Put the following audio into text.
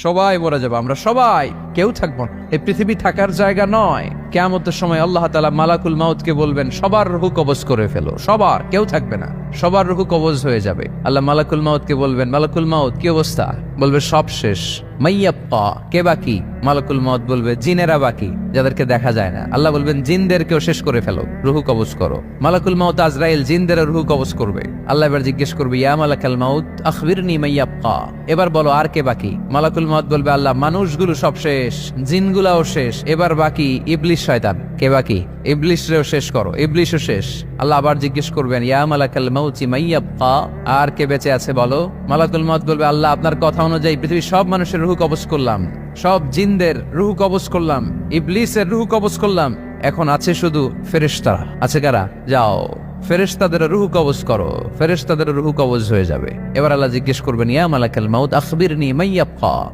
সবাই মরে যাবো, আমরা সবাই, কেউ থাকবো না। এই পৃথিবী থাকার জায়গা নয়। কিয়ামতের সময় আল্লাহ তাআলা মালাকুল মাউতকে বলবেন, সবার রূহ কবজ করে ফেলো, সবার, কেউ থাকবে না, সবার রূহ কবজ হয়ে যাবে। আল্লাহ মালাকুল মাউতকে বলবেন, মালাকুল মাউত কি অবস্থা? বলবে সব শেষ। মাইয়াব্বা, কে বাকি? মালাকুল মাউত বলবে জিনেরা বাকি, যাদেরকে দেখা যায় না। আল্লাহ বলবেন জিনদেরকেও শেষ করে ফেলো, রূহ কবজ করো। মালাকুল মাউত আজরাইল জিনদের রূহ কবজ করবে। আল্লাহ এবার জিজ্ঞেস করবে, ইয়া মালাকাল মাউত আখবিরনি মাইয়াব্বা, এবার বলো আর কে বাকি? মালাকুল মাউত বলবে, আল্লাহ মানুষগুলো সব শেষ, জিনগুলাও শেষ, এবার বাকি ইবলিস শয়তান। কে বাকি? ইবলিসরেও শেষ করো, ইবলিসও শেষ। আল্লাহ আবার জিজ্ঞেস করবেন, ইয়া মালাকাল মাউতি মাইয়াব্বা, আর কে বেঁচে আছে বলো? মালাকুল মাউত বলবে, আল্লাহ আপনার কথা অনুযায়ী পৃথিবীর সব মানুষের রূহ কবজ করলাম, সব জিনদের রূহ কবজ করলাম, ইবলিসের রূহ কবজ করলাম, এখন আছে শুধু ফেরেশতারা। আছে কারা? যাও ফেরেশতাদের রূহ কবজ করো, ফেরেশতাদের রূহ কবজ হয়ে যাবে। এবার আল্লাহ জিজ্ঞেস করবেন, ইয়া মালাকাল মাউত আখবিরনি মাইয়াব্বা,